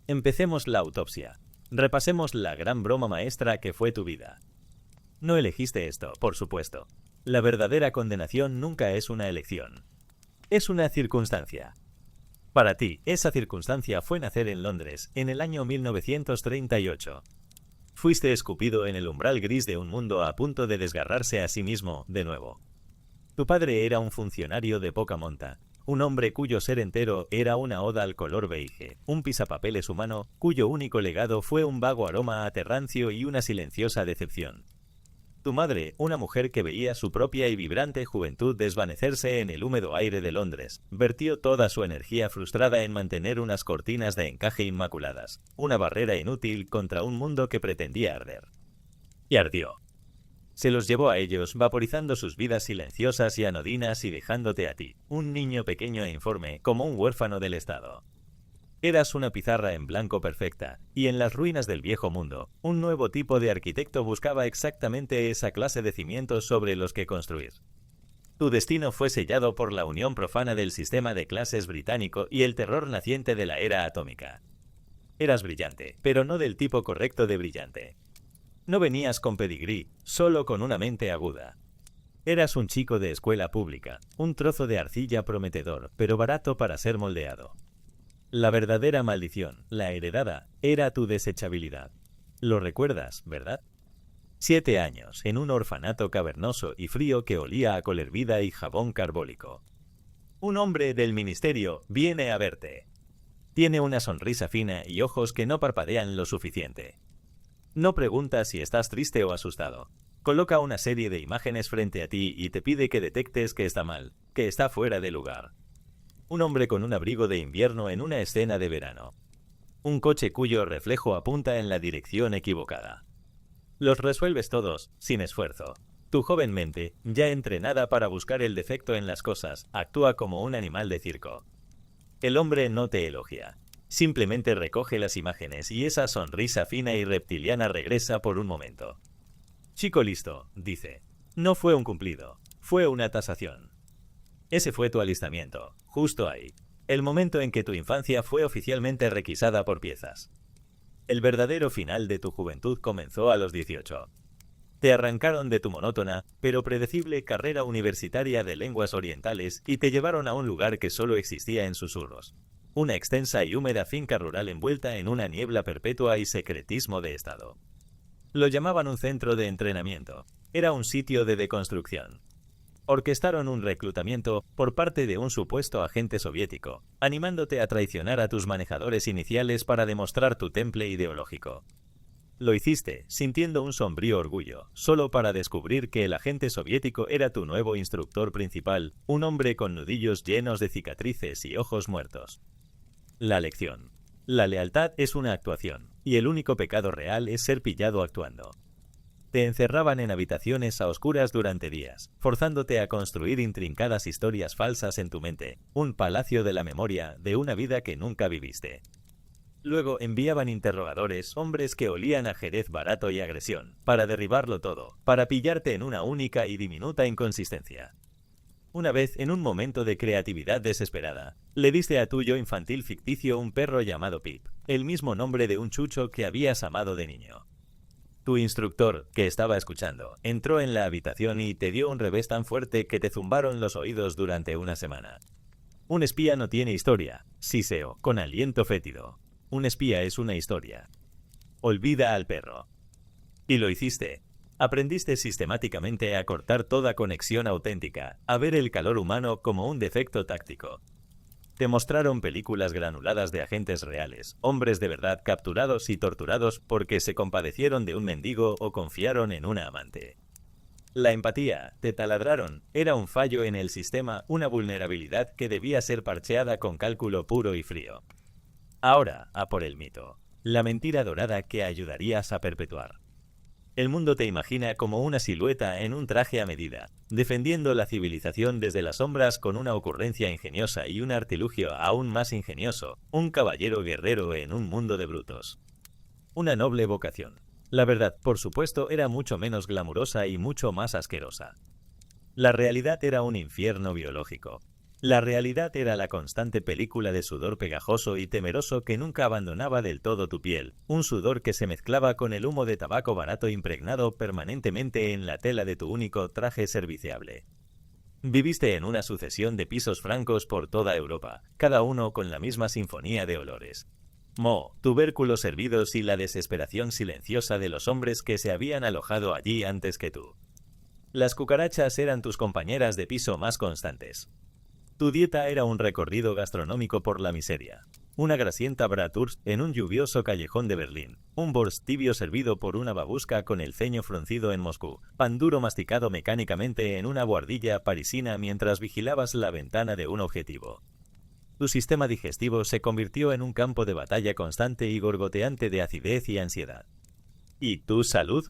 Empecemos la autopsia. Repasemos la gran broma maestra que fue tu vida. No elegiste esto, por supuesto. La verdadera condenación nunca es una elección. Es una circunstancia. Para ti, esa circunstancia fue nacer en Londres, en el año 1938. Fuiste escupido en el umbral gris de un mundo a punto de desgarrarse a sí mismo, de nuevo. Tu padre era un funcionario de poca monta, un hombre cuyo ser entero era una oda al color beige, un pisapapeles humano cuyo único legado fue un vago aroma a terrancio y una silenciosa decepción. Tu madre, una mujer que veía su propia y vibrante juventud desvanecerse en el húmedo aire de Londres, vertió toda su energía frustrada en mantener unas cortinas de encaje inmaculadas, una barrera inútil contra un mundo que pretendía arder. Y ardió. Se los llevó a ellos, vaporizando sus vidas silenciosas y anodinas y dejándote a ti, un niño pequeño e informe, como un huérfano del Estado. Eras una pizarra en blanco perfecta, y en las ruinas del viejo mundo, un nuevo tipo de arquitecto buscaba exactamente esa clase de cimientos sobre los que construir. Tu destino fue sellado por la unión profana del sistema de clases británico y el terror naciente de la era atómica. Eras brillante, pero no del tipo correcto de brillante. No venías con pedigrí, solo con una mente aguda. Eras un chico de escuela pública, un trozo de arcilla prometedor, pero barato para ser moldeado. La verdadera maldición, la heredada, era tu desechabilidad. Lo recuerdas, ¿verdad? 7 años, en un orfanato cavernoso y frío que olía a col hervida y jabón carbólico. Un hombre del ministerio viene a verte. Tiene una sonrisa fina y ojos que no parpadean lo suficiente. No pregunta si estás triste o asustado. Coloca una serie de imágenes frente a ti y te pide que detectes que está mal, que está fuera de lugar. Un hombre con un abrigo de invierno en una escena de verano. Un coche cuyo reflejo apunta en la dirección equivocada. Los resuelves todos, sin esfuerzo. Tu joven mente, ya entrenada para buscar el defecto en las cosas, actúa como un animal de circo. El hombre no te elogia. Simplemente recoge las imágenes y esa sonrisa fina y reptiliana regresa por un momento. Chico listo, dice. No fue un cumplido, fue una tasación. Ese fue tu alistamiento, justo ahí. El momento en que tu infancia fue oficialmente requisada por piezas. El verdadero final de tu juventud comenzó a los 18. Te arrancaron de tu monótona, pero predecible carrera universitaria de lenguas orientales y te llevaron a un lugar que solo existía en susurros. Una extensa y húmeda finca rural envuelta en una niebla perpetua y secretismo de estado. Lo llamaban un centro de entrenamiento. Era un sitio de deconstrucción. Orquestaron un reclutamiento por parte de un supuesto agente soviético, animándote a traicionar a tus manejadores iniciales para demostrar tu temple ideológico. Lo hiciste, sintiendo un sombrío orgullo, solo para descubrir que el agente soviético era tu nuevo instructor principal, un hombre con nudillos llenos de cicatrices y ojos muertos. La lección. La lealtad es una actuación, y el único pecado real es ser pillado actuando. Te encerraban en habitaciones a oscuras durante días, forzándote a construir intrincadas historias falsas en tu mente, un palacio de la memoria de una vida que nunca viviste. Luego enviaban interrogadores, hombres que olían a jerez barato y agresión, para derribarlo todo, para pillarte en una única y diminuta inconsistencia. Una vez, en un momento de creatividad desesperada, le diste a tu yo infantil ficticio un perro llamado Pip, el mismo nombre de un chucho que habías amado de niño. Tu instructor, que estaba escuchando, entró en la habitación y te dio un revés tan fuerte que te zumbaron los oídos durante una semana. Un espía no tiene historia, siseo, con aliento fétido. Un espía es una historia. Olvida al perro. Y lo hiciste. Aprendiste sistemáticamente a cortar toda conexión auténtica, a ver el calor humano como un defecto táctico. Te mostraron películas granuladas de agentes reales, hombres de verdad capturados y torturados porque se compadecieron de un mendigo o confiaron en una amante. La empatía, te taladraron, era un fallo en el sistema, una vulnerabilidad que debía ser parcheada con cálculo puro y frío. Ahora, a por el mito, la mentira dorada que ayudarías a perpetuar. El mundo te imagina como una silueta en un traje a medida, defendiendo la civilización desde las sombras con una ocurrencia ingeniosa y un artilugio aún más ingenioso, un caballero guerrero en un mundo de brutos. Una noble vocación. La verdad, por supuesto, era mucho menos glamurosa y mucho más asquerosa. La realidad era un infierno biológico. La realidad era la constante película de sudor pegajoso y temeroso que nunca abandonaba del todo tu piel, un sudor que se mezclaba con el humo de tabaco barato impregnado permanentemente en la tela de tu único traje serviciable. Viviste en una sucesión de pisos francos por toda Europa, cada uno con la misma sinfonía de olores. Moho, tubérculos hervidos y la desesperación silenciosa de los hombres que se habían alojado allí antes que tú. Las cucarachas eran tus compañeras de piso más constantes. Tu dieta era un recorrido gastronómico por la miseria. Una grasienta bratwurst en un lluvioso callejón de Berlín, un borst tibio servido por una babushka con el ceño fruncido en Moscú, pan duro masticado mecánicamente en una buhardilla parisina mientras vigilabas la ventana de un objetivo. Tu sistema digestivo se convirtió en un campo de batalla constante y gorgoteante de acidez y ansiedad. ¿Y tu salud?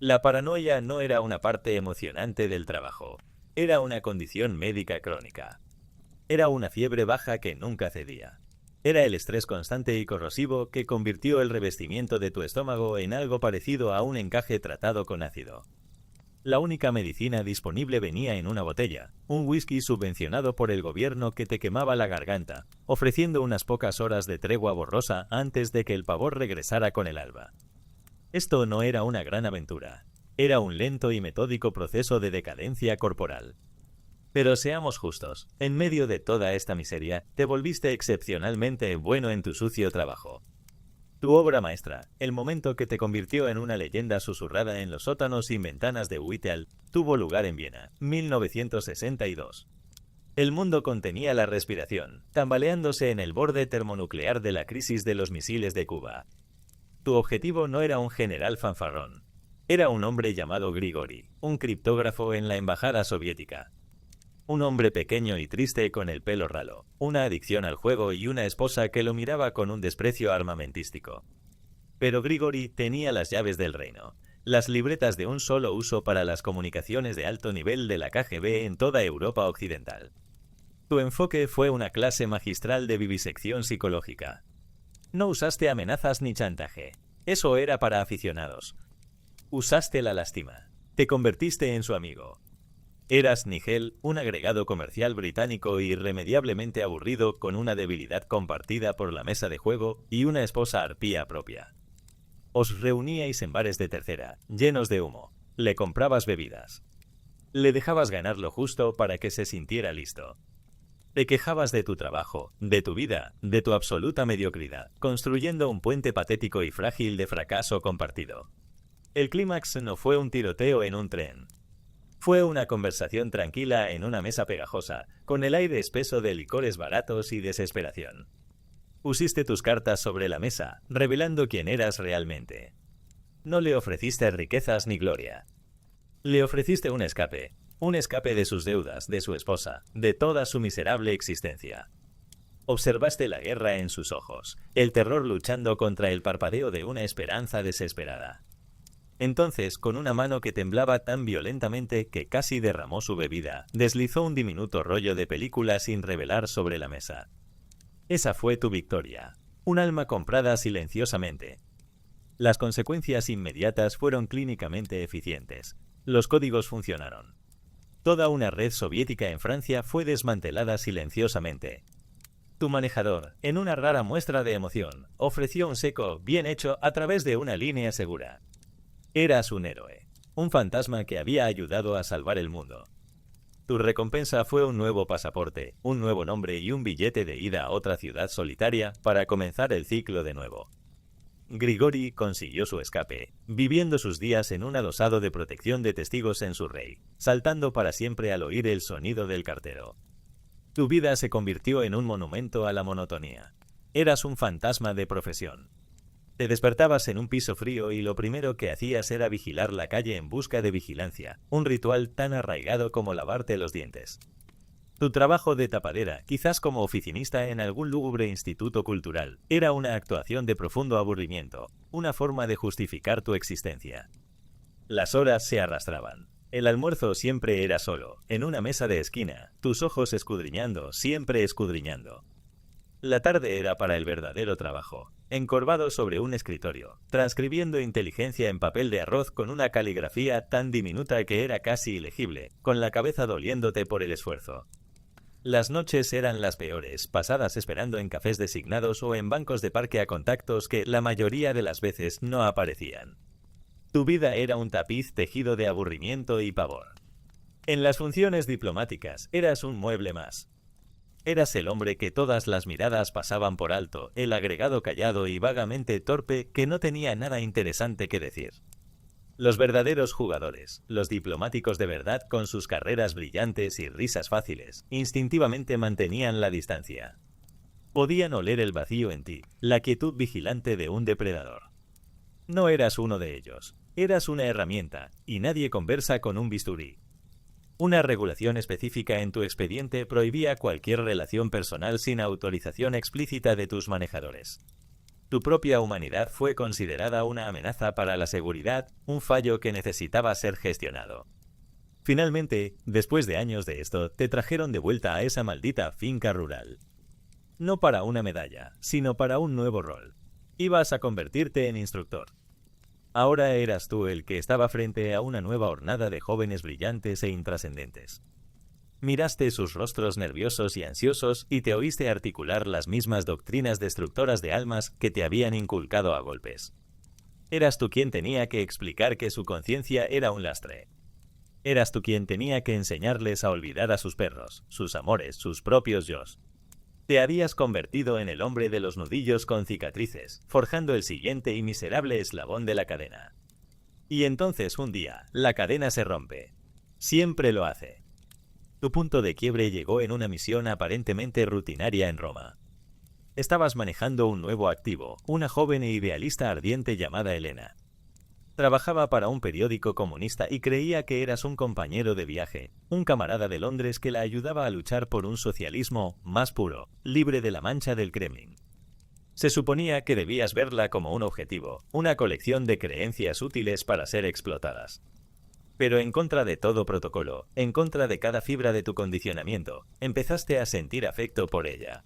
La paranoia no era una parte emocionante del trabajo. Era una condición médica crónica. Era una fiebre baja que nunca cedía. Era el estrés constante y corrosivo que convirtió el revestimiento de tu estómago en algo parecido a un encaje tratado con ácido. La única medicina disponible venía en una botella, un whisky subvencionado por el gobierno que te quemaba la garganta, ofreciendo unas pocas horas de tregua borrosa antes de que el pavor regresara con el alba. Esto no era una gran aventura. Era un lento y metódico proceso de decadencia corporal. Pero seamos justos, en medio de toda esta miseria, te volviste excepcionalmente bueno en tu sucio trabajo. Tu obra maestra, el momento que te convirtió en una leyenda susurrada en los sótanos sin ventanas de Whitehall, tuvo lugar en Viena, 1962. El mundo contenía la respiración, tambaleándose en el borde termonuclear de la crisis de los misiles de Cuba. Tu objetivo no era un general fanfarrón. Era un hombre llamado Grigori, un criptógrafo en la embajada soviética. Un hombre pequeño y triste con el pelo ralo, una adicción al juego y una esposa que lo miraba con un desprecio armamentístico. Pero Grigori tenía las llaves del reino, las libretas de un solo uso para las comunicaciones de alto nivel de la KGB en toda Europa occidental. Tu enfoque fue una clase magistral de vivisección psicológica. No usaste amenazas ni chantaje. Eso era para aficionados. Usaste la lástima. Te convertiste en su amigo. Eras Nigel, un agregado comercial británico irremediablemente aburrido con una debilidad compartida por la mesa de juego y una esposa arpía propia. Os reuníais en bares de tercera, llenos de humo. Le comprabas bebidas. Le dejabas ganar lo justo para que se sintiera listo. Te quejabas de tu trabajo, de tu vida, de tu absoluta mediocridad, construyendo un puente patético y frágil de fracaso compartido. El clímax no fue un tiroteo en un tren. Fue una conversación tranquila en una mesa pegajosa, con el aire espeso de licores baratos y desesperación. Pusiste tus cartas sobre la mesa, revelando quién eras realmente. No le ofreciste riquezas ni gloria. Le ofreciste un escape de sus deudas, de su esposa, de toda su miserable existencia. Observaste la guerra en sus ojos, el terror luchando contra el parpadeo de una esperanza desesperada. Entonces, con una mano que temblaba tan violentamente que casi derramó su bebida, deslizó un diminuto rollo de película sin revelar sobre la mesa. Esa fue tu victoria, un alma comprada silenciosamente. Las consecuencias inmediatas fueron clínicamente eficientes. Los códigos funcionaron. Toda una red soviética en Francia fue desmantelada silenciosamente. Tu manejador, en una rara muestra de emoción, ofreció un seco bien hecho a través de una línea segura. Eras un héroe, un fantasma que había ayudado a salvar el mundo. Tu recompensa fue un nuevo pasaporte, un nuevo nombre y un billete de ida a otra ciudad solitaria para comenzar el ciclo de nuevo. Grigori consiguió su escape, viviendo sus días en un adosado de protección de testigos en Surrey, saltando para siempre al oír el sonido del cartero. Tu vida se convirtió en un monumento a la monotonía. Eras un fantasma de profesión. Te despertabas en un piso frío y lo primero que hacías era vigilar la calle en busca de vigilancia, un ritual tan arraigado como lavarte los dientes. Tu trabajo de tapadera, quizás como oficinista en algún lúgubre instituto cultural, era una actuación de profundo aburrimiento, una forma de justificar tu existencia. Las horas se arrastraban. El almuerzo siempre era solo, en una mesa de esquina, tus ojos escudriñando, siempre escudriñando. La tarde era para el verdadero trabajo, encorvado sobre un escritorio, transcribiendo inteligencia en papel de arroz con una caligrafía tan diminuta que era casi ilegible, con la cabeza doliéndote por el esfuerzo. Las noches eran las peores, pasadas esperando en cafés designados o en bancos de parque a contactos que la mayoría de las veces no aparecían. Tu vida era un tapiz tejido de aburrimiento y pavor. En las funciones diplomáticas eras un mueble más. Eras el hombre que todas las miradas pasaban por alto, el agregado callado y vagamente torpe que no tenía nada interesante que decir. Los verdaderos jugadores, los diplomáticos de verdad con sus carreras brillantes y risas fáciles, instintivamente mantenían la distancia. Podían oler el vacío en ti, la quietud vigilante de un depredador. No eras uno de ellos, eras una herramienta, y nadie conversa con un bisturí. Una regulación específica en tu expediente prohibía cualquier relación personal sin autorización explícita de tus manejadores. Tu propia humanidad fue considerada una amenaza para la seguridad, un fallo que necesitaba ser gestionado. Finalmente, después de años de esto, te trajeron de vuelta a esa maldita finca rural. No para una medalla, sino para un nuevo rol. Ibas a convertirte en instructor. Ahora eras tú el que estaba frente a una nueva hornada de jóvenes brillantes e intrascendentes. Miraste sus rostros nerviosos y ansiosos y te oíste articular las mismas doctrinas destructoras de almas que te habían inculcado a golpes. Eras tú quien tenía que explicar que su conciencia era un lastre. Eras tú quien tenía que enseñarles a olvidar a sus perros, sus amores, sus propios yos. Te habías convertido en el hombre de los nudillos con cicatrices, forjando el siguiente y miserable eslabón de la cadena. Y entonces un día, la cadena se rompe. Siempre lo hace. Tu punto de quiebre llegó en una misión aparentemente rutinaria en Roma. Estabas manejando un nuevo activo, una joven e idealista ardiente llamada Elena. Trabajaba para un periódico comunista y creía que eras un compañero de viaje, un camarada de Londres que la ayudaba a luchar por un socialismo más puro, libre de la mancha del Kremlin. Se suponía que debías verla como un objetivo, una colección de creencias útiles para ser explotadas. Pero en contra de todo protocolo, en contra de cada fibra de tu condicionamiento, empezaste a sentir afecto por ella.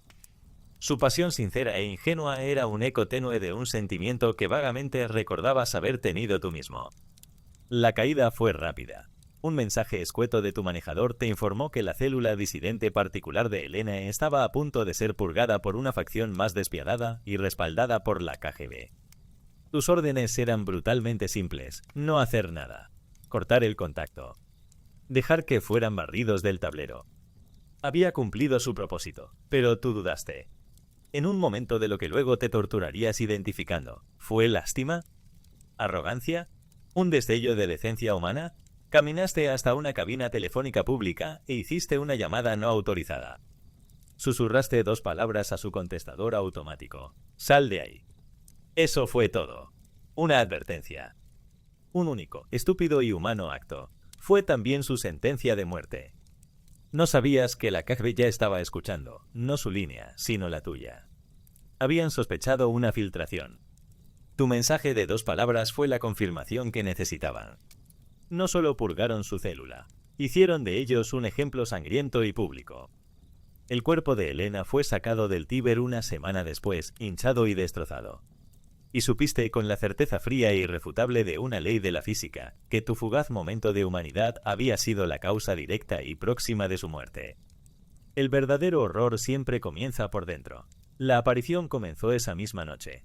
Su pasión sincera e ingenua era un eco tenue de un sentimiento que vagamente recordabas haber tenido tú mismo. La caída fue rápida. Un mensaje escueto de tu manejador te informó que la célula disidente particular de Elena estaba a punto de ser purgada por una facción más despiadada y respaldada por la KGB. Tus órdenes eran brutalmente simples: no hacer nada. Cortar el contacto. Dejar que fueran barridos del tablero. Había cumplido su propósito, pero tú dudaste. En un momento de lo que luego te torturarías identificando, ¿fue lástima? ¿Arrogancia? ¿Un destello de decencia humana? Caminaste hasta una cabina telefónica pública e hiciste una llamada no autorizada. Susurraste 2 palabras a su contestador automático. Sal de ahí. Eso fue todo. Una advertencia. Un único, estúpido y humano acto. Fue también su sentencia de muerte. No sabías que la KGB ya estaba escuchando, no su línea, sino la tuya. Habían sospechado una filtración. Tu mensaje de 2 palabras fue la confirmación que necesitaban. No solo purgaron su célula, hicieron de ellos un ejemplo sangriento y público. El cuerpo de Elena fue sacado del Tíber una semana después, hinchado y destrozado. Y supiste con la certeza fría e irrefutable de una ley de la física, que tu fugaz momento de humanidad había sido la causa directa y próxima de su muerte. El verdadero horror siempre comienza por dentro. La aparición comenzó esa misma noche.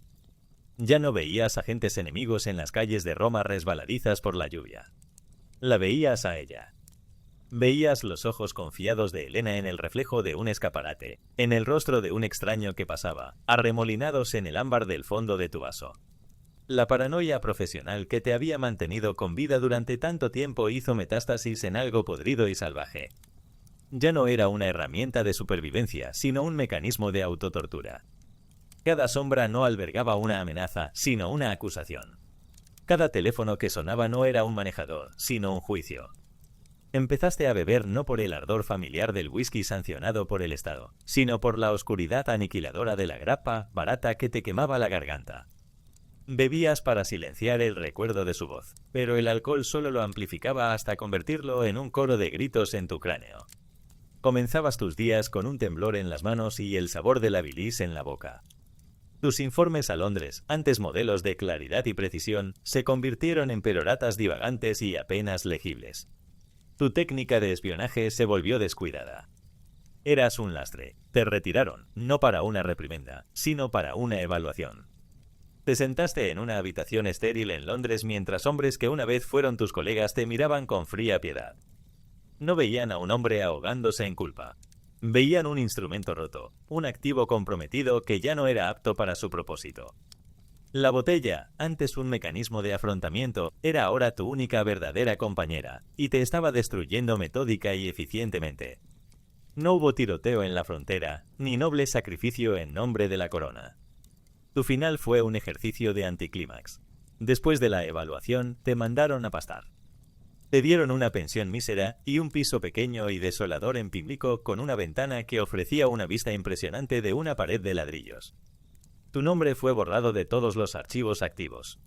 Ya no veías agentes enemigos en las calles de Roma resbaladizas por la lluvia. La veías a ella. Veías los ojos confiados de Elena en el reflejo de un escaparate, en el rostro de un extraño que pasaba, arremolinados en el ámbar del fondo de tu vaso. La paranoia profesional que te había mantenido con vida durante tanto tiempo hizo metástasis en algo podrido y salvaje. Ya no era una herramienta de supervivencia, sino un mecanismo de autotortura. Cada sombra no albergaba una amenaza, sino una acusación. Cada teléfono que sonaba no era un manejador, sino un juicio. Empezaste a beber no por el ardor familiar del whisky sancionado por el Estado, sino por la oscuridad aniquiladora de la grapa barata que te quemaba la garganta. Bebías para silenciar el recuerdo de su voz, pero el alcohol solo lo amplificaba hasta convertirlo en un coro de gritos en tu cráneo. Comenzabas tus días con un temblor en las manos y el sabor de la bilis en la boca. Tus informes a Londres, antes modelos de claridad y precisión, se convirtieron en peroratas divagantes y apenas legibles. Tu técnica de espionaje se volvió descuidada. Eras un lastre. Te retiraron, no para una reprimenda, sino para una evaluación. Te sentaste en una habitación estéril en Londres mientras hombres que una vez fueron tus colegas te miraban con fría piedad. No veían a un hombre ahogándose en culpa. Veían un instrumento roto, un activo comprometido que ya no era apto para su propósito. La botella, antes un mecanismo de afrontamiento, era ahora tu única verdadera compañera, y te estaba destruyendo metódica y eficientemente. No hubo tiroteo en la frontera, ni noble sacrificio en nombre de la corona. Tu final fue un ejercicio de anticlímax. Después de la evaluación, te mandaron a pastar. Te dieron una pensión mísera y un piso pequeño y desolador en Pimlico con una ventana que ofrecía una vista impresionante de una pared de ladrillos. Tu nombre fue borrado de todos los archivos activos.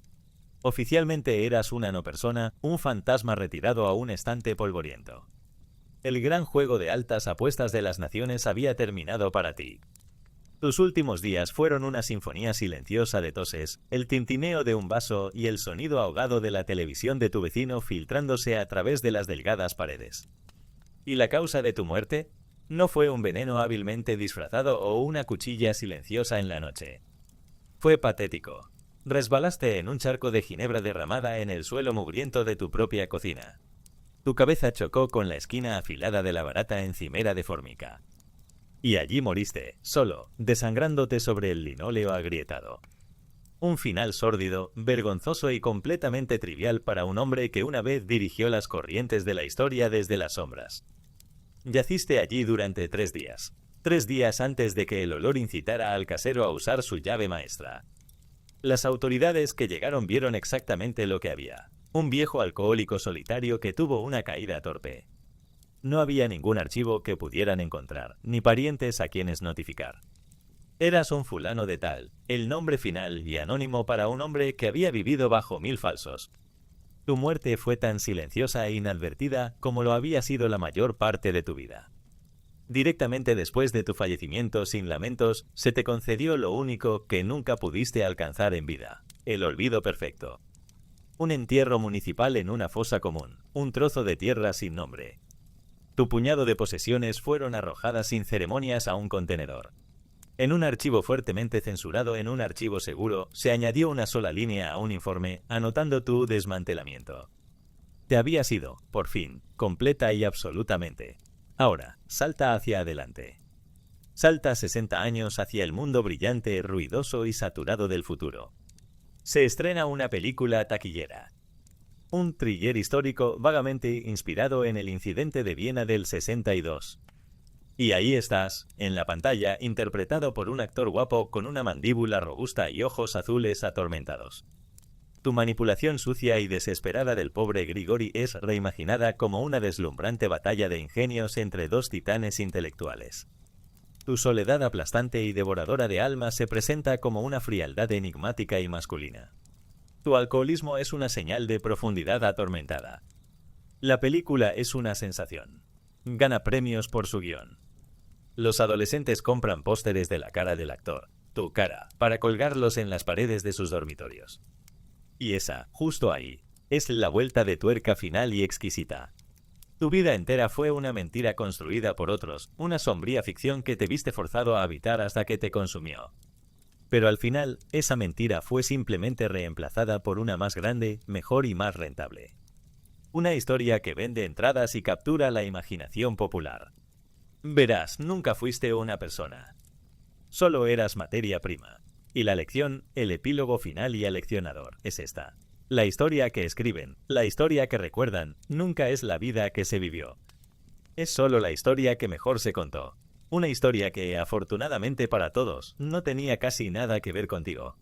Oficialmente eras una no persona, un fantasma retirado a un estante polvoriento. El gran juego de altas apuestas de las naciones había terminado para ti. Tus últimos días fueron una sinfonía silenciosa de toses, el tintineo de un vaso y el sonido ahogado de la televisión de tu vecino filtrándose a través de las delgadas paredes. ¿Y la causa de tu muerte? No fue un veneno hábilmente disfrazado o una cuchilla silenciosa en la noche. Fue patético. Resbalaste en un charco de ginebra derramada en el suelo mugriento de tu propia cocina. Tu cabeza chocó con la esquina afilada de la barata encimera de fórmica. Y allí moriste, solo, desangrándote sobre el linóleo agrietado. Un final sórdido, vergonzoso y completamente trivial para un hombre que una vez dirigió las corrientes de la historia desde las sombras. Yaciste allí durante 3 días. 3 días antes de que el olor incitara al casero a usar su llave maestra. Las autoridades que llegaron vieron exactamente lo que había. Un viejo alcohólico solitario que tuvo una caída torpe. No había ningún archivo que pudieran encontrar, ni parientes a quienes notificar. Eras un fulano de tal, el nombre final y anónimo para un hombre que había vivido bajo 1000 falsos. Tu muerte fue tan silenciosa e inadvertida como lo había sido la mayor parte de tu vida. Directamente después de tu fallecimiento sin lamentos, se te concedió lo único que nunca pudiste alcanzar en vida, el olvido perfecto. Un entierro municipal en una fosa común, un trozo de tierra sin nombre. Tu puñado de posesiones fueron arrojadas sin ceremonias a un contenedor. En un archivo fuertemente censurado en un archivo seguro, se añadió una sola línea a un informe, anotando tu desmantelamiento. Te habías ido, por fin, completa y absolutamente. Ahora, salta hacia adelante. Salta 60 años hacia el mundo brillante, ruidoso y saturado del futuro. Se estrena una película taquillera. Un thriller histórico vagamente inspirado en el incidente de Viena del 62. Y ahí estás, en la pantalla, interpretado por un actor guapo con una mandíbula robusta y ojos azules atormentados. Tu manipulación sucia y desesperada del pobre Grigori es reimaginada como una deslumbrante batalla de ingenios entre 2 titanes intelectuales. Tu soledad aplastante y devoradora de almas se presenta como una frialdad enigmática y masculina. Tu alcoholismo es una señal de profundidad atormentada. La película es una sensación. Gana premios por su guión. Los adolescentes compran pósteres de la cara del actor, tu cara, para colgarlos en las paredes de sus dormitorios. Y esa, justo ahí, es la vuelta de tuerca final y exquisita. Tu vida entera fue una mentira construida por otros, una sombría ficción que te viste forzado a habitar hasta que te consumió. Pero al final, esa mentira fue simplemente reemplazada por una más grande, mejor y más rentable. Una historia que vende entradas y captura la imaginación popular. Verás, nunca fuiste una persona. Solo eras materia prima. Y la lección, el epílogo final y aleccionador, es esta. La historia que escriben, la historia que recuerdan, nunca es la vida que se vivió. Es solo la historia que mejor se contó. Una historia que, afortunadamente para todos, no tenía casi nada que ver contigo.